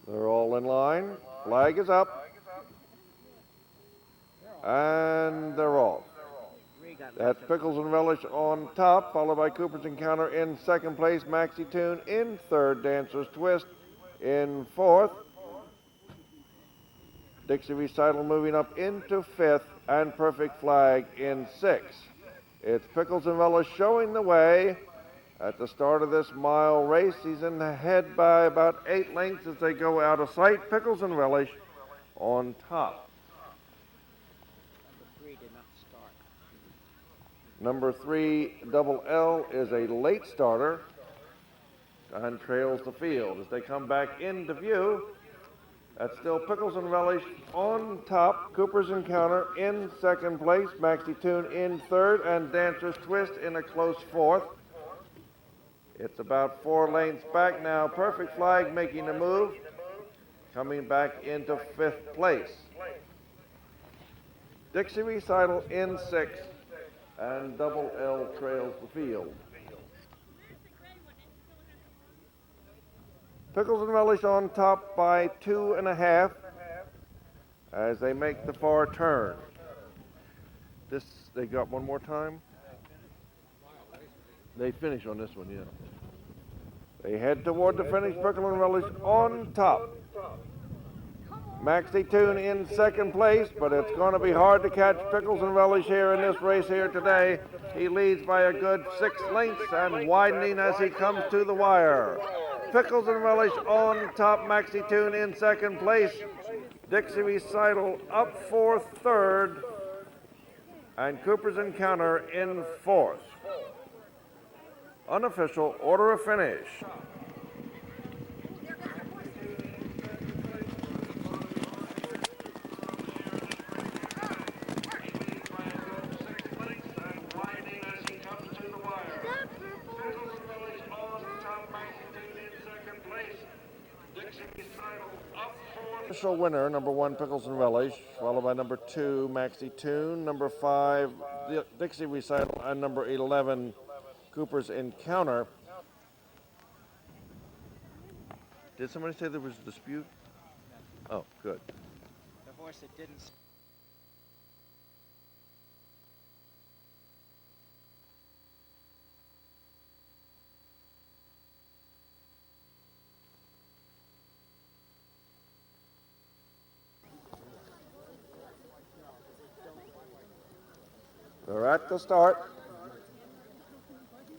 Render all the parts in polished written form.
They're all in line. Flag is up. And they're off. That's Pickles and Relish on top, followed by Cooper's Encounter in second place, Maxi Tune in third, Dancer's Twist in fourth. Dixie Recital moving up into fifth, and Perfect Flag in sixth. It's Pickles and Relish showing the way at the start of this mile race. He's in the head by about 8 lengths as they go out of sight. Pickles and Relish on top. Number 3, Double L, is a late starter and trails the field. As they come back into view, that's still Pickles and Relish on top. Cooper's Encounter in second place, Maxi Tune in third, and Dancer's Twist in a close fourth. It's about 4 lengths back now. Perfect Flag making a move, coming back into fifth place. Dixie Recital in sixth, and Double L trails the field. Pickles and Relish on top by 2.5 as they make the far turn. They got one more time? They finish on this one, yeah. They head toward the finish. Pickles and Relish on top. Maxi Tune in second place, but it's going to be hard to catch Pickles and Relish here in this race here today. He leads by a good 6 lengths and widening as he comes to the wire. Pickles and Relish on top, Maxi Tune in second place. Dixie Recital up for third, and Cooper's Encounter in fourth. Unofficial order of finish. Official winner, number 1, Pickles and Relish, followed by number 2, Maxi Tune, number 5, Dixie Recital, and number 11, Cooper's Encounter. Did somebody say there was a dispute? Oh, good. The horse that didn't. They're at the start.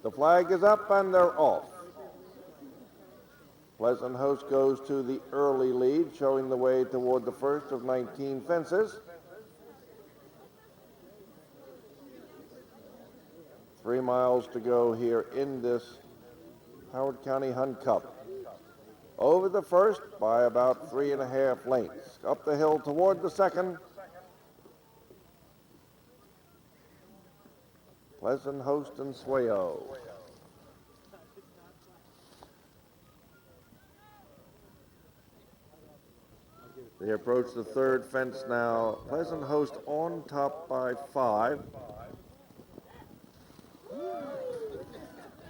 The flag is up and they're off. Pleasant Host goes to the early lead, showing the way toward the first of 19 fences. 3 miles to go here in this Howard County Hunt Cup. Over the first by about 3.5 lengths. Up the hill toward the second. Pleasant Host and Swayo. They approach the third fence now. Pleasant Host on top by 5.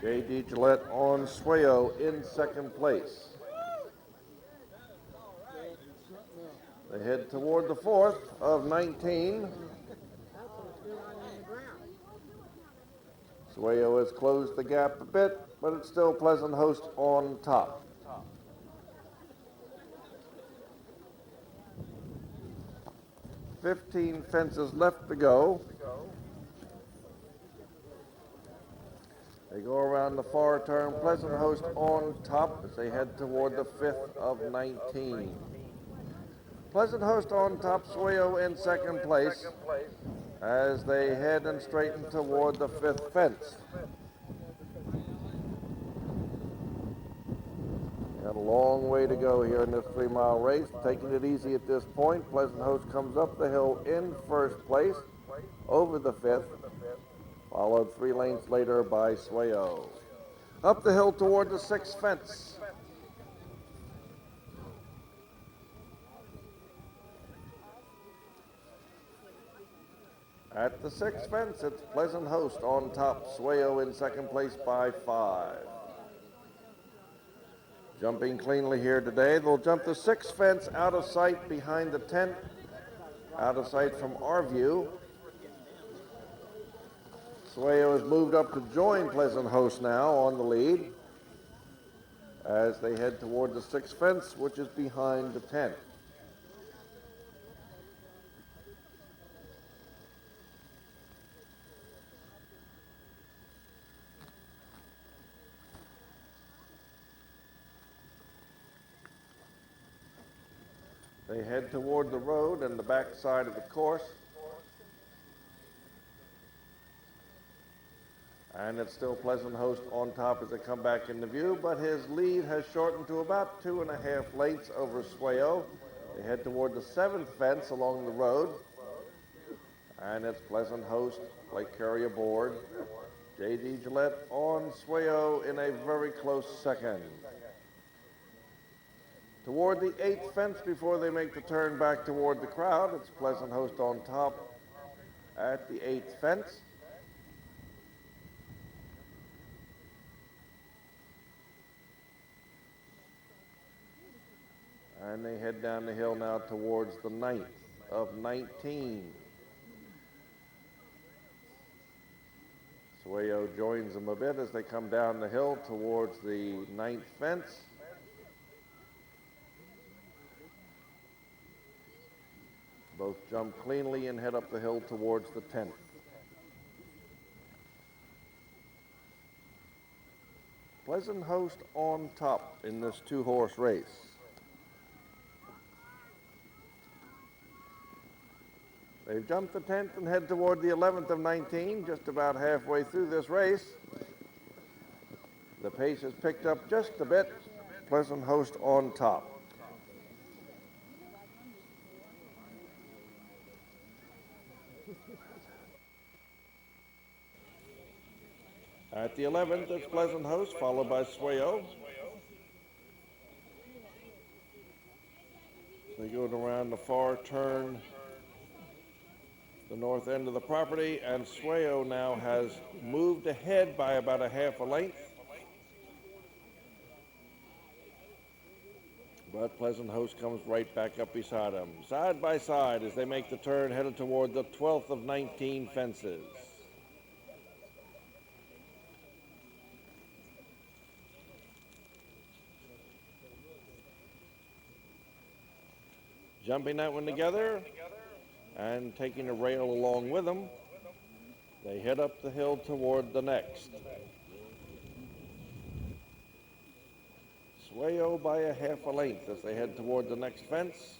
J.D. Gillette on Swayo in second place. They head toward the fourth of 19. Swayo has closed the gap a bit, but it's still Pleasant Host on top. "15 fences left to go. They go around the far turn. Pleasant Host on top as they head toward the 5th of 19. Pleasant Host on top, Swayo in second place as they head and straighten toward the 5th fence. Got a long way to go here in this 3-mile race. Taking it easy at this point. Pleasant Host comes up the hill in first place over the 5th, followed 3 lengths later by Swayo. Up the hill toward the 6th fence. At the 6th fence, it's Pleasant Host on top, Swayo in second place by 5. Jumping cleanly here today. They'll jump the 6th fence out of sight behind the tent, out of sight from our view. Swayo has moved up to join Pleasant Host now on the lead as they head toward the 6th fence, which is behind the tent. They head toward the road and the back side of the course. And it's still Pleasant Host on top as they come back into view, but his lead has shortened to about 2.5 lengths over Swayo. They head toward the 7th fence along the road. And it's Pleasant Host, Lake Carrier aboard. J.D. Gillette on Swayo in a very close second. Toward the 8th fence before they make the turn back toward the crowd, it's Pleasant Host on top at the 8th fence. And they head down the hill now towards the 9th of 19. Swayo joins them a bit as they come down the hill towards the 9th fence. Both jump cleanly and head up the hill towards the 10th. Pleasant Host on top in this 2-horse race. They've jumped the 10th and head toward the 11th of 19, just about halfway through this race. The pace has picked up just a bit. Pleasant Host on top. At the 11th, it's Pleasant Host, followed by Swayo. They go around the far turn, the north end of the property, and Swayo now has moved ahead by about 1/2 length. But Pleasant Host comes right back up beside him, side by side as they make the turn headed toward the 12th of 19 fences. Jumping that one together and taking a rail along with them, they head up the hill toward the next. Swayo by 1/2 length as they head toward the next fence.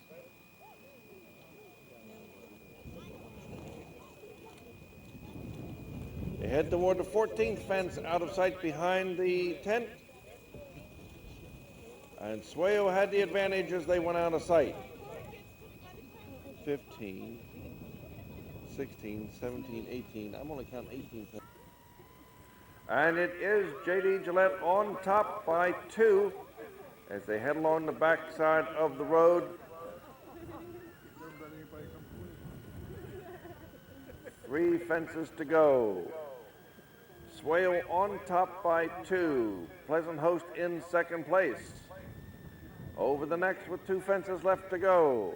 They head toward the 14th fence out of sight behind the tent. And Swayo had the advantage as they went out of sight. 15, 16, 17, 18. I'm only counting 18. And it is J.D. Gillette on top by 2 as they head along the back side of the road. 3 fences to go. Swayo on top by 2. Pleasant Host in second place. Over the next with 2 fences left to go.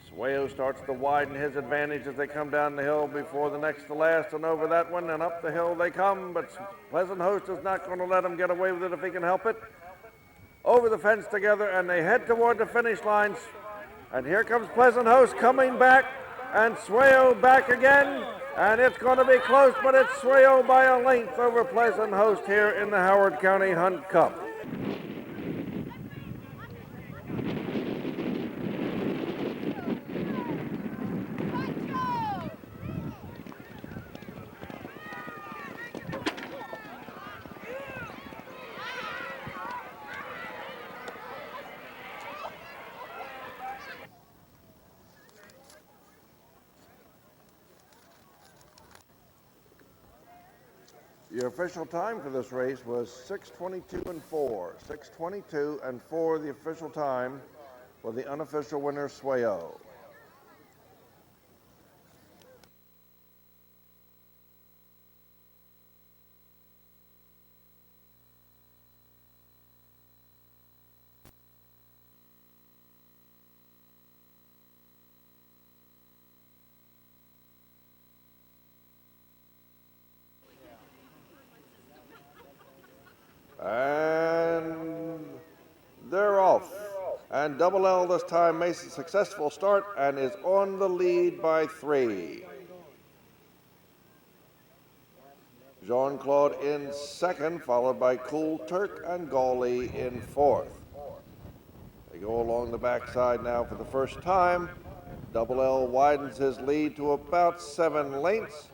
Swayo starts to widen his advantage as they come down the hill before the next to last, and over that one and up the hill they come, but Pleasant Host is not going to let him get away with it if he can help it. Over the fence together, and they head toward the finish lines. And here comes Pleasant Host coming back, and Swayo back again, and it's going to be close, but it's Swayo by a length over Pleasant Host here in the Howard County Hunt Cup. The official time for this race was 6:22 and 4. 6:22 and 4, the official time for the unofficial winner, Swayo. off. And Double L this time makes a successful start and is on the lead by 3. Jean-Claude in second, followed by Cool Turk and Gawley in fourth. They go along the backside now for the first time. Double L widens his lead to about 7 lengths.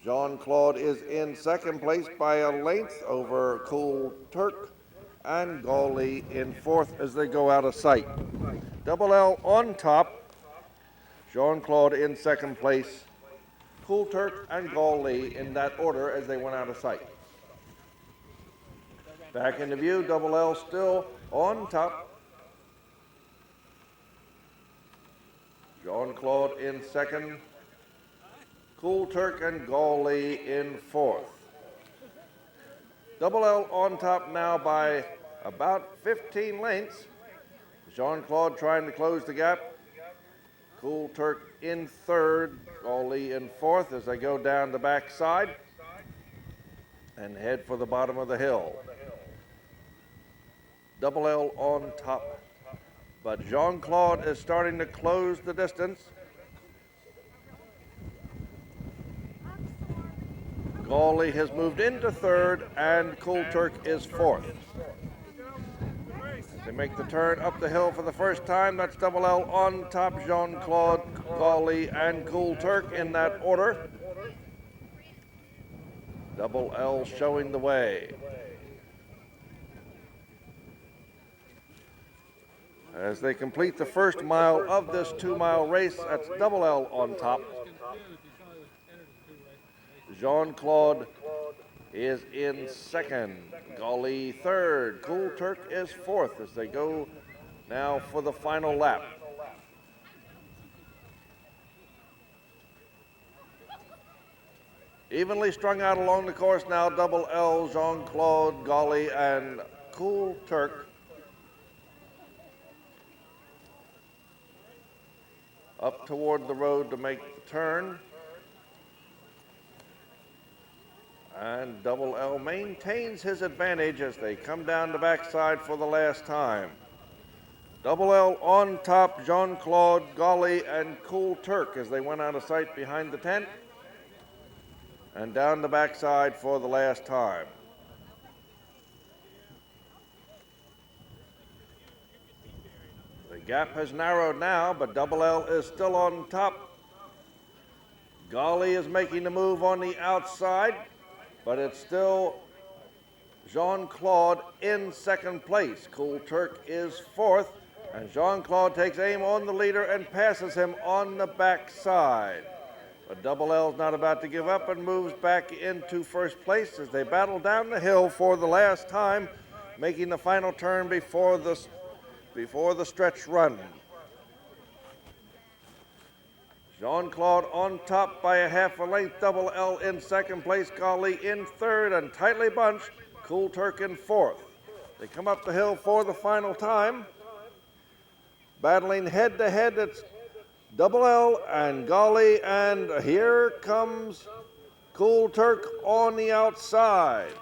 Jean-Claude is in second place by a length over Cool Turk and Gawley in fourth as they go out of sight. Double L on top, Jean-Claude in second place, Cool Turk and Gawley in that order as they went out of sight. Back into view, Double L still on top. Jean-Claude in second, Cool Turk and Gawley in fourth. Double L on top now by about 15 lengths. Jean-Claude trying to close the gap. Cool Turk in third, Gawley in fourth as they go down the backside and head for the bottom of the hill. Double L on top, but Jean-Claude is starting to close the distance. Gawley has moved into third and Cool Turk is fourth. They make the turn up the hill for the first time. That's Double L on top, Jean-Claude, Gawley, and Cool Turk in that order. Double L showing the way. As they complete the first mile of this 2-mile race, that's Double L on top. Jean-Claude is in second, Gawley third, Cool Turk is fourth as they go now for the final lap. Evenly strung out along the course now, Double L, Jean-Claude, Gawley, and Cool Turk. Up toward the road to make the turn. And Double L maintains his advantage as they come down the backside for the last time. Double L on top, Jean-Claude, Gawley, and Cool Turk as they went out of sight behind the tent. And down the backside for the last time. The gap has narrowed now, but Double L is still on top. Gawley is making the move on the outside, but it's still Jean-Claude in second place. Cool Turk is fourth, and Jean-Claude takes aim on the leader and passes him on the backside. But Double L's not about to give up and moves back into first place as they battle down the hill for the last time, making the final turn before the stretch run. Jean-Claude on top by a half a length, Double L in second place, Gawley in third, and tightly bunched, Cool Turk in fourth. They come up the hill for the final time. Battling head to head, it's Double L and Gawley, and here comes Cool Turk on the outside.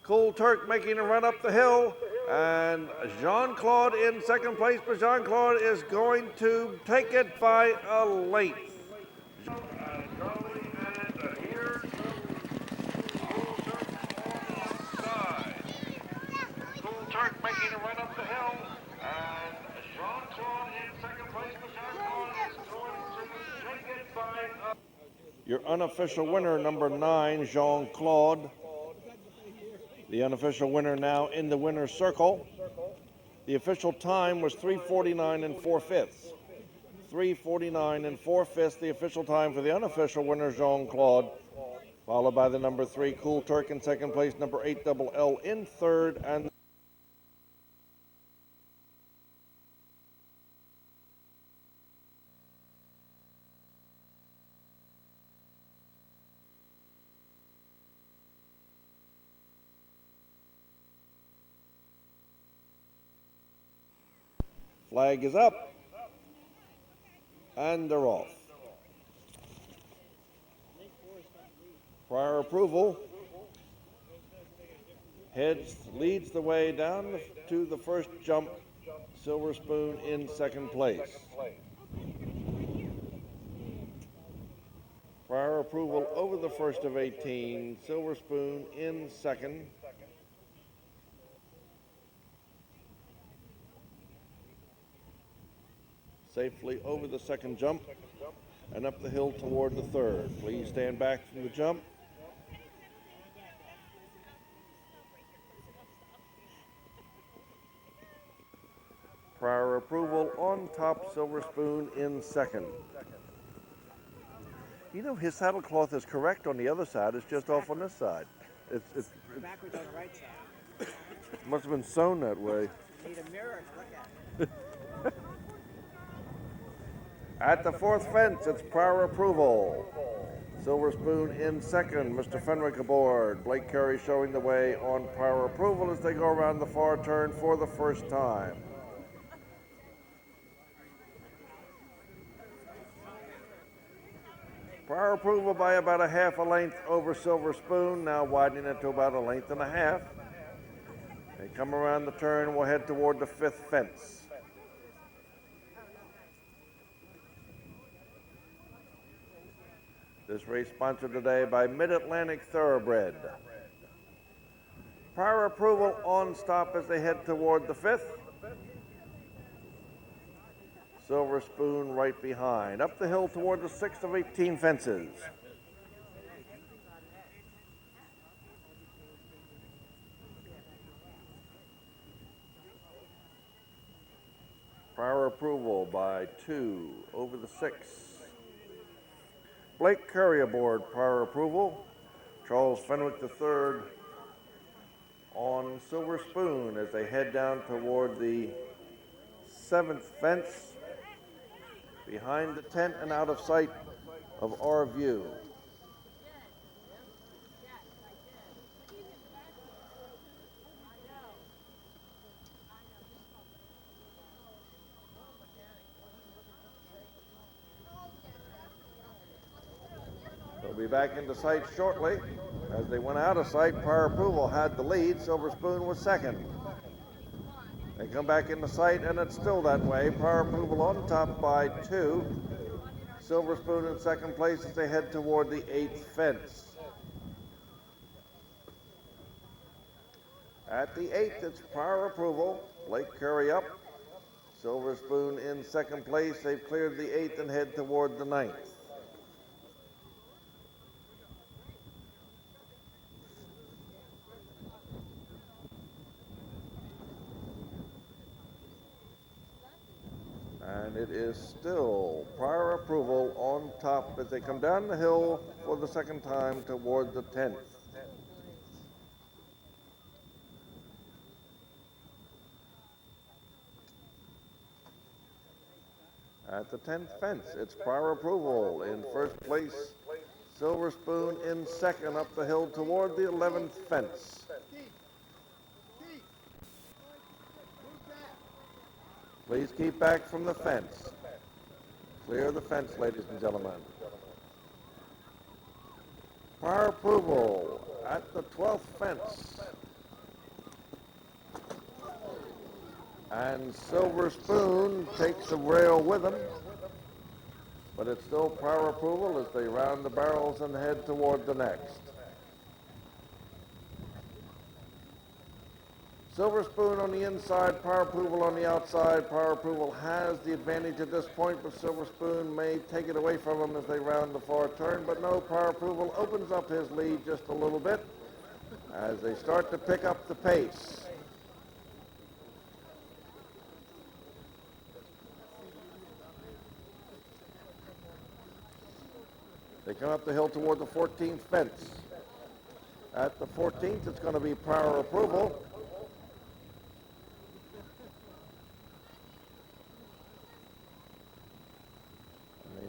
Cool Turk making a run up the hill, and Jean-Claude in second place, but Jean-Claude is going to take it by a length. Cool Turk making a run up the hill, and Jean-Claude in second place, but Jean-Claude is going to take it by a... Your unofficial winner, number 9, Jean-Claude. The unofficial winner now in the winner's circle. The official time was 3:49 and 4/5. 3:49 and 4/5, the official time for the unofficial winner, Jean-Claude, followed by the number 3, Cool Turk in second place, number 8, Double L in third, and flag is up, and they're off. Prior approval leads the way down to the first jump. Silver Spoon in second place. Prior approval over the first of 18. Silver Spoon in second. Safely over the second jump and up the hill toward the third. Please stand back from the jump. Prior approval on top, Silver Spoon in second. You know, his saddle cloth is correct on the other side. It's just off on this side. It's Backwards on the right side. must have been sewn that way. Need a mirror to look at. At the fourth fence, it's prior approval. Silver Spoon in second. Mr. Fenwick aboard. Blake Curry showing the way on prior approval as they go around the far turn for the first time. Prior approval by about a half a length over Silver Spoon, now widening it to about a length and a half. They come around the turn, we'll head toward the fifth fence. This race sponsored today by Mid-Atlantic Thoroughbred. Prior approval on stop as they head toward the fifth. Silver Spoon right behind. Up the hill toward the sixth of 18 fences. Prior approval by 2 over the 6. Blake Curry aboard, prior approval. Charles Fenwick III on Silver Spoon as they head down toward the 7th fence. Behind the tent and out of sight of our view. They'll be back into sight shortly. As they went out of sight, prior approval had the lead. Silver Spoon was second. They come back into sight, and it's still that way. Prior approval on top by 2. Silver Spoon in second place as they head toward the 8th fence. At the 8th, it's prior approval. Blake Curry up. Silver Spoon in second place. They've cleared the 8th and head toward the 9th. And it is still prior approval on top as they come down the hill for the second time toward the 10th. At the 10th fence, it's prior approval in first place. Silver Spoon in second up the hill toward the 11th fence. Please keep back from the fence. Clear the fence, ladies and gentlemen. Prior approval at the 12th fence. And Silver Spoon takes the rail with him, but it's still prior approval as they round the barrels and head toward the next. Silver Spoon on the inside, prior approval on the outside. Prior approval has the advantage at this point, but Silver Spoon may take it away from him as they round the far turn. But no, prior approval opens up his lead just a little bit as they start to pick up the pace. They come up the hill toward the 14th fence. At the 14th, it's going to be prior approval.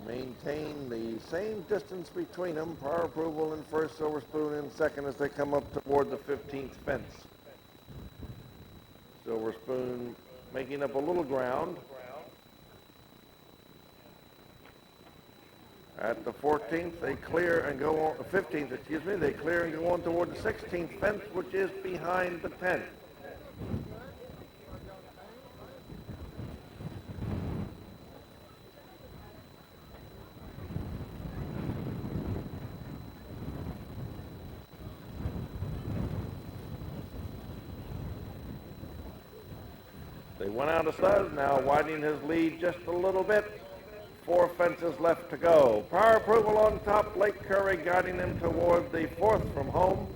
Maintain the same distance between them. Prior approval in first, Silver Spoon in second as they come up toward the 15th fence. Silver Spoon making up a little ground At the 14th, they clear and go on, 15th, excuse me, they clear and go on toward the 16th fence, which is behind the 10th. They went out of sight, now widening his lead just a little bit. 4 fences left to go. Prior approval on top, Lake Curry guiding him toward the 4th from home.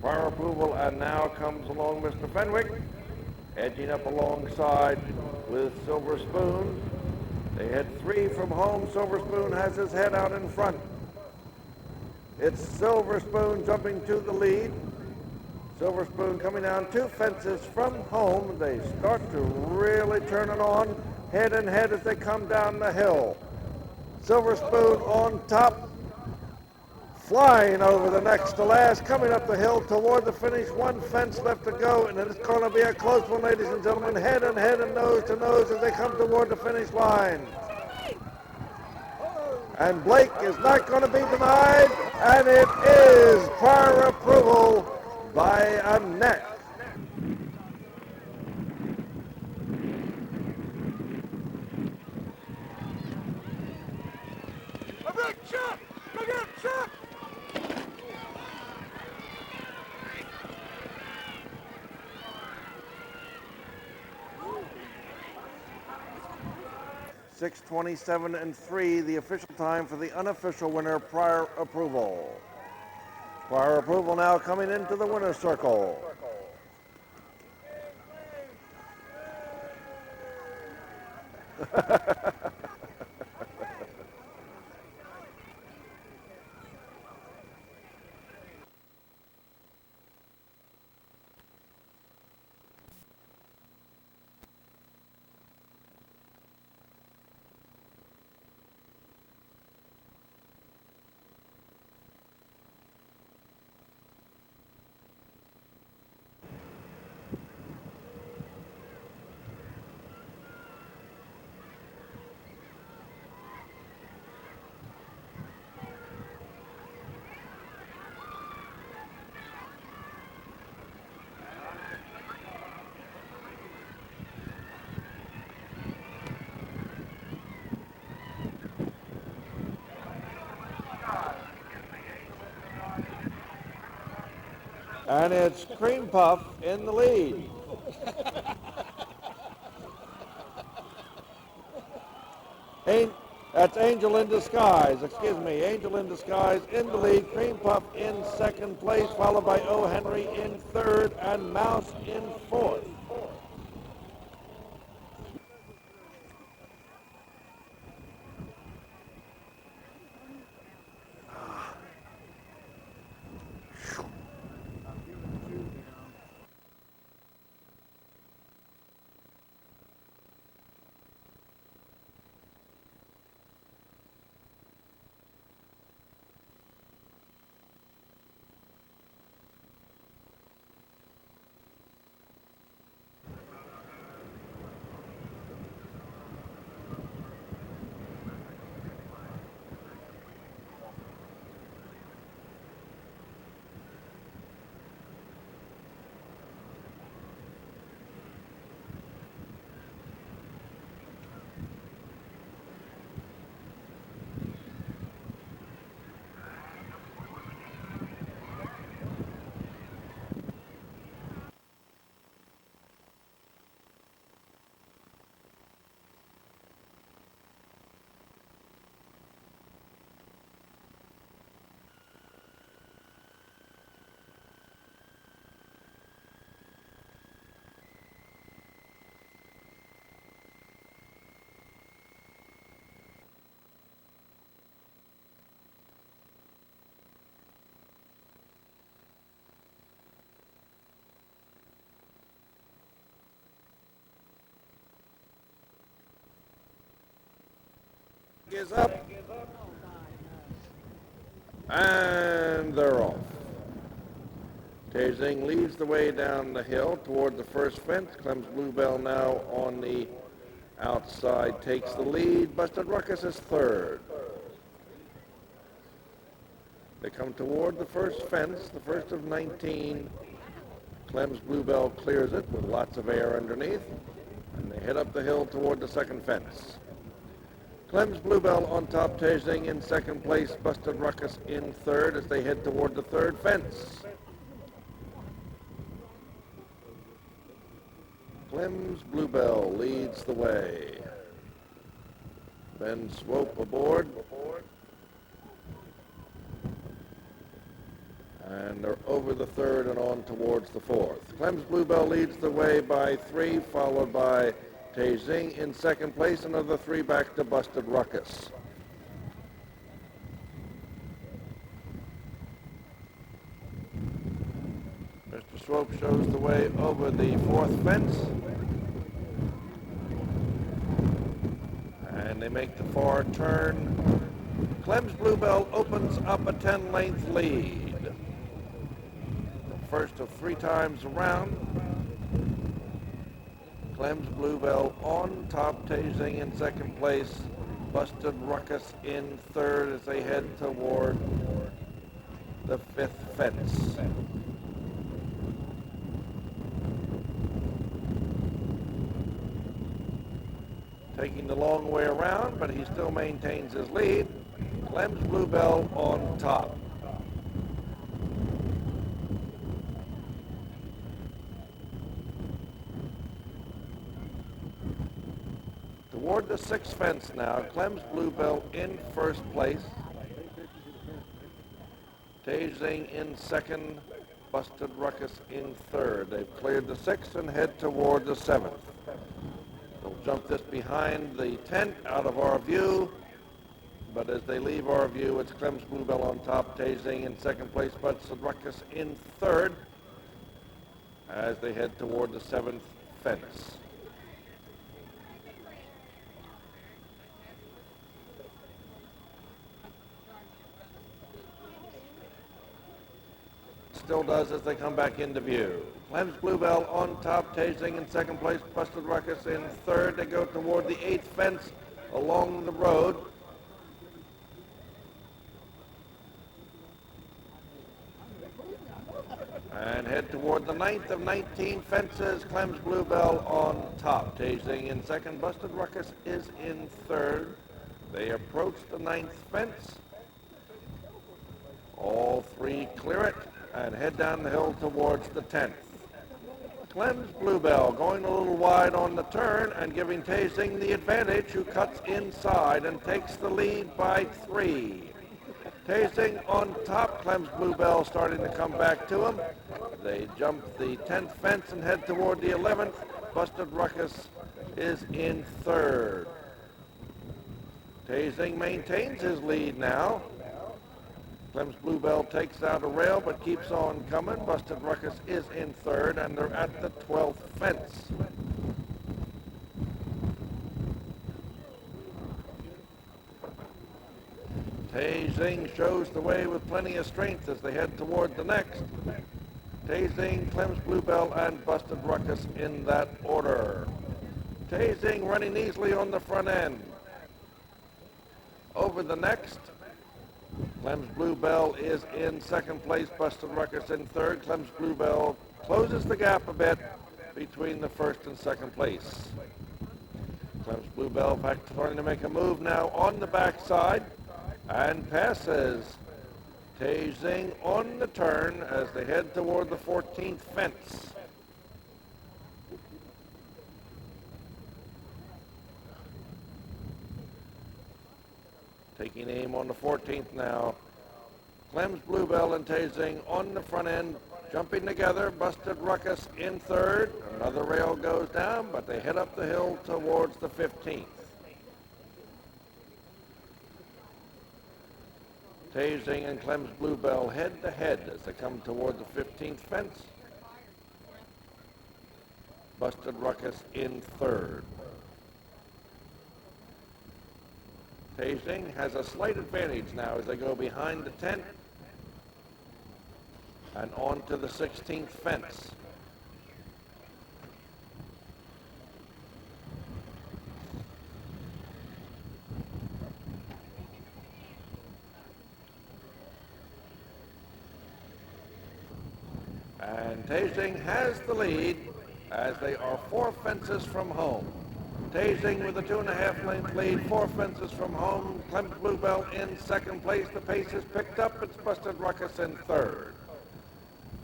Prior approval, and now comes along Mr. Fenwick, edging up alongside with Silver Spoon. They had 3 from home. Silver Spoon has his head out in front. It's Silver Spoon jumping to the lead. Silver Spoon coming down 2 fences from home. They start to really turn it on, head and head as they come down the hill. Silver Spoon on top, flying over the next to last, coming up the hill toward the finish. 1 fence left to go, and it's going to be a close one, ladies and gentlemen. Head and head and nose to nose as they come toward the finish line. And Blake is not going to be denied, and it is prior approval by a neck. Look at Chuck! 6:27 and 3, the official time for the unofficial winner, prior approval. Prior approval now coming into the winner's circle. And it's Cream Puff in the lead. That's Angel in Disguise, excuse me. Angel in Disguise in the lead. Cream Puff in 2nd place, followed by O. Henry in 3rd and Mouse in 4th. Is up, and they're off. Tasing leads the way down the hill toward the first fence. Clem's Bluebell now on the outside takes the lead. Busted Ruckus is 3rd. They come toward the first fence, the first of 19. Clem's Bluebell clears it with lots of air underneath, and they head up the hill toward the second fence. Clem's Bluebell on top, Tasing in second place, Busted Ruckus in third as they head toward the third fence. Clem's Bluebell leads the way. Ben Swope aboard. And they're over the third and on towards the fourth. Clem's Bluebell leads the way by 3, followed by Tasing in second place, another 3 back to Busted Ruckus. Mr. Swope shows the way over the fourth fence. And they make the far turn. Clem's Bluebell opens up a 10-length lead. The first of 3 times around. Clem's Bluebell on top, Tasing in second place, Busted Ruckus in third as they head toward the fifth fence. Taking the long way around, but he still maintains his lead. Clem's Bluebell on top. Toward the sixth fence now, Clem's Bluebell in first place. Tasing in second, Busted Ruckus in third. They've cleared the sixth and head toward the seventh. They'll jump this behind the tent out of our view, but as they leave our view, it's Clem's Bluebell on top, Tasing in second place, Busted Ruckus in third as they head toward the seventh fence. Still does as they come back into view. Clem's Bluebell on top, Tasing in second place, Busted Ruckus in third. They go toward the eighth fence along the road. And head toward the ninth of 19 fences. Clem's Bluebell on top, Tasing in second, Busted Ruckus is in third. They approach the ninth fence. All 3 clear it and head down the hill towards the 10th. Clem's Bluebell going a little wide on the turn and giving Tasing the advantage, who cuts inside and takes the lead by 3. Tasing on top, Clem's Bluebell starting to come back to him. They jump the 10th fence and head toward the 11th. Busted Ruckus is in third. Tasing maintains his lead now. Clem's Bluebell takes out a rail but keeps on coming. Busted Ruckus is in third, and they're at the 12th fence. Tasing shows the way with plenty of strength as they head toward the next. Tasing, Clem's Bluebell, and Busted Ruckus in that order. Tasing running easily on the front end. Over the next, Clem's Bluebell is in second place, Busted Ruckus in third. Clem's Bluebell closes the gap a bit between the first and second place. Clem's Bluebell back starting to make a move now on the backside and passes Tasing on the turn as they head toward the 14th fence. Taking aim on the 14th now. Clem's Bluebell and Tasing on the front end, jumping together. Busted Ruckus in third. Another rail goes down, but they head up the hill towards the 15th. Tasing and Clem's Bluebell head to head as they come toward the 15th fence. Busted Ruckus in third. Tasing has a slight advantage now as they go behind the tent and on to the 16th fence. and Tasing has the lead as they are 4 fences from home. Tasing with a 2.5 length lead, 4 fences from home. Clem's Bluebell in second place. The pace is picked up. It's Busted Ruckus in third.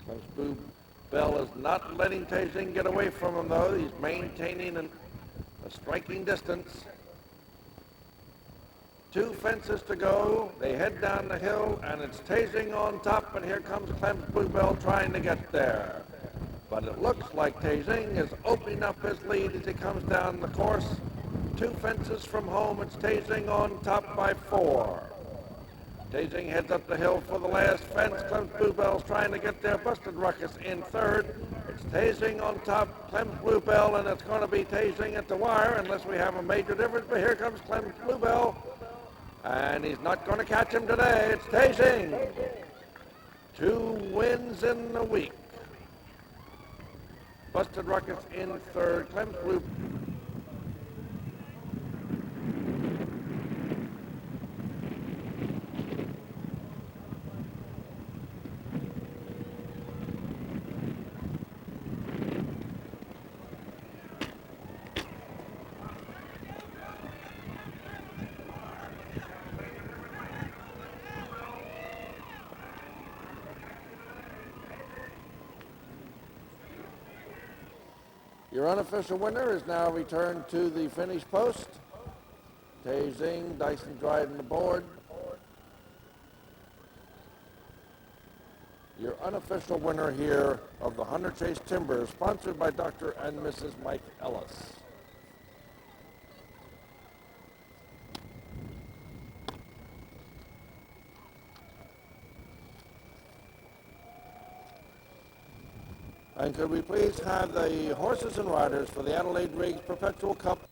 Clem's Bluebell is not letting Tasing get away from him, though. He's maintaining a striking distance. 2 fences to go. They head down the hill, and it's Tasing on top, and here comes Clem's Bluebell trying to get there. But it looks like Tasing is opening up his lead as he comes down the course. 2 fences from home. It's Tasing on top by 4. Tasing heads up the hill for the last fence. Clem's Bluebell's trying to get there. Busted Ruckus in third. It's Tasing on top, Clem's Bluebell, and it's going to be Tasing at the wire unless we have a major difference. But here comes Clem's Bluebell, and he's not going to catch him today. It's Tasing. 2 wins in a week. Busted Ruckus in third. Clem's Bluebell. Your unofficial winner is now returned to the finish post. Tasing, Dyson Dryden aboard. Your unofficial winner here of the Hunter Chase Timber, sponsored by Dr. and Mrs. Mike Ellis. And could we please have the horses and riders for the Adelaide Riggs Perpetual Cup?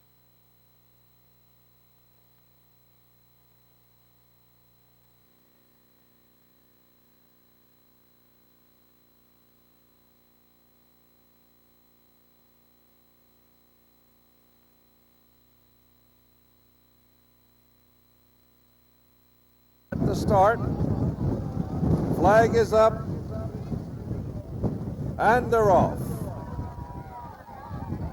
At the start, flag is up, and they're off.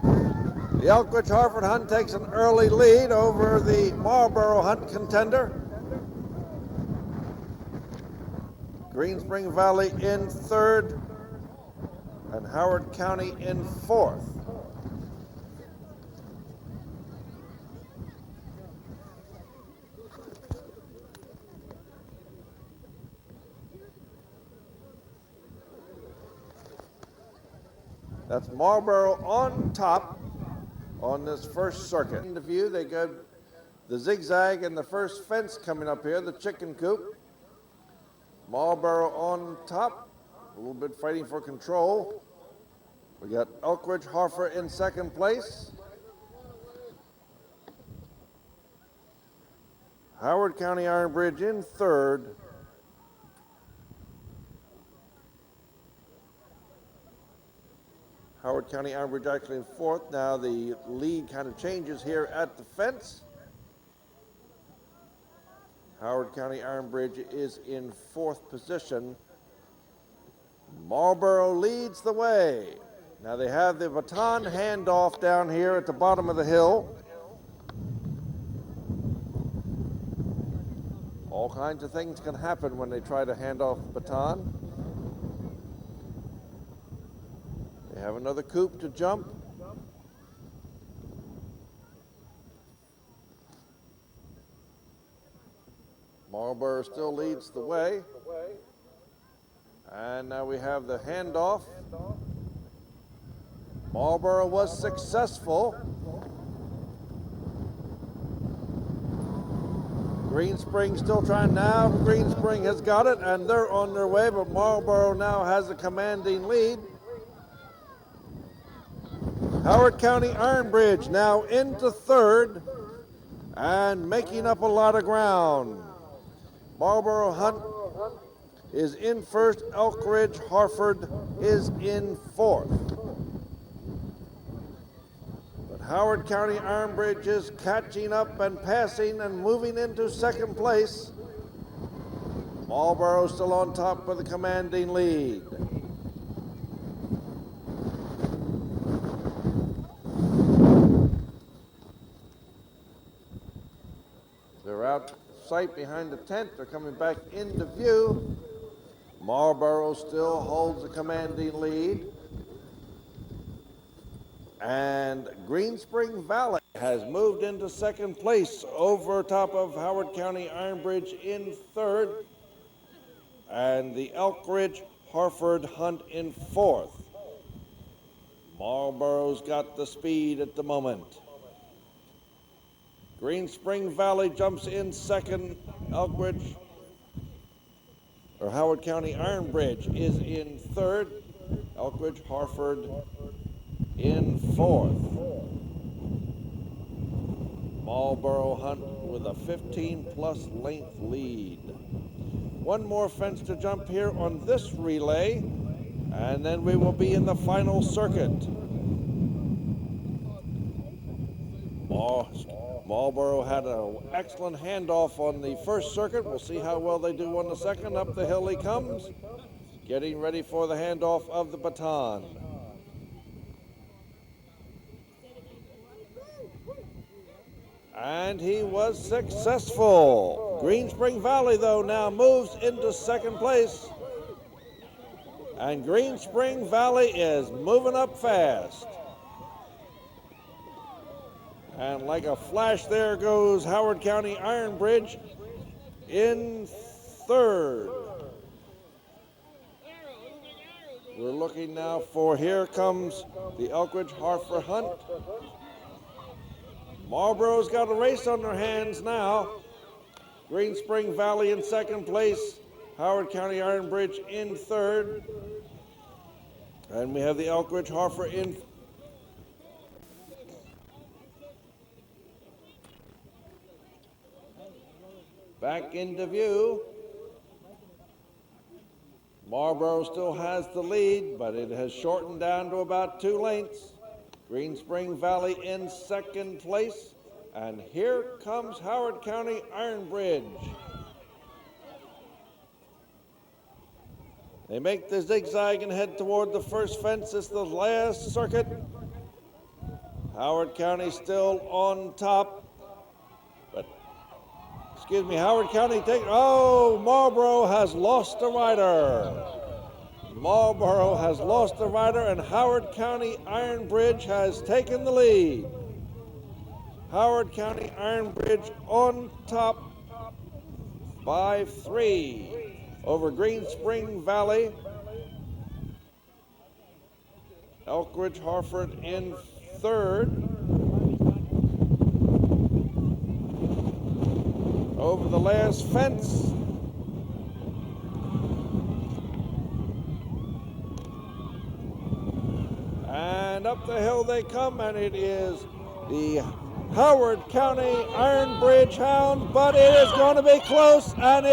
The Elkridge Harford Hunt takes an early lead over the Marlborough Hunt contender. Green Spring Valley in third, and Howard County in fourth. That's Marlborough on top on this first circuit. In the view, they got the zigzag and the first fence coming up here, the chicken coop. Marlborough on top, a little bit fighting for control. We got Elkridge Harford in second place. Howard County Iron Bridge in third. Howard County Iron Bridge actually in fourth. Now the lead kind of changes here at the fence. Howard County Iron Bridge is in fourth position. Marlborough leads the way. Now they have the baton handoff down here at the bottom of the hill. All kinds of things can happen when they try to hand off the baton. They have another coop to jump. Marlborough still leads the way. And now we have the handoff. Marlborough was successful. Green Spring still trying now. Green Spring has got it, and they're on their way, but Marlborough now has a commanding lead. Howard County Iron Bridge now into third and making up a lot of ground. Marlborough Hunt is in first. Elkridge Harford is in fourth. But Howard County Iron Bridge is catching up and passing and moving into second place. Marlborough still on top with a commanding lead. sight behind the tent. They're coming back into view. Marlborough still holds a commanding lead. And Green Spring Valley has moved into second place over top of Howard County Iron Bridge in third. And the Elk Ridge Harford Hunt in fourth. Marlborough's got the speed at the moment. Green Spring Valley jumps in second. Elk Ridge, or Howard County Iron Bridge is in third. Elk Ridge Harford in fourth. Marlborough Hunt with a 15-plus length lead. One more fence to jump here on this relay, and then we will be in the final circuit. Marlborough had an excellent handoff on the first circuit. We'll see how well they do on the second. Up the hill he comes, getting ready for the handoff of the baton. And he was successful. Green Spring Valley, though, now moves into second place. And Green Spring Valley is moving up fast. And like a flash, there goes Howard County Iron Bridge in third. We're looking now for, here comes the Elk Ridge Harford Hunt. Marlborough's got a race on their hands now. Green Spring Valley in second place. Howard County Iron Bridge in third. And we have the Elk Ridge Harford in. Back into view. Marlborough still has the lead, but it has shortened down to about 2 lengths. Green Spring Valley in second place. And here comes Howard County Iron Bridge. They make the zigzag and head toward the first fence. It's the last circuit. Howard County still on top. But, excuse me, Howard County Marlborough has lost a rider. Marlborough has lost the rider, and Howard County Iron Bridge has taken the lead. Howard County Iron Bridge on top by 3 over Green Spring Valley. Elk Ridge Harford in third. Over the last fence. And up the hill they come, and it is the Howard County Iron Bridge Hound, but it is going to be close, and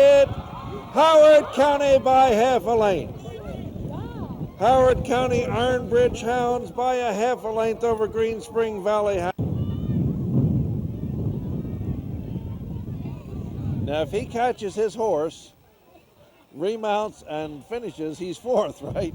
Howard County by half a length. Howard County Iron Bridge Hounds by a half a length over Green Spring Valley. Now, if he catches his horse, remounts, and finishes, he's fourth, right?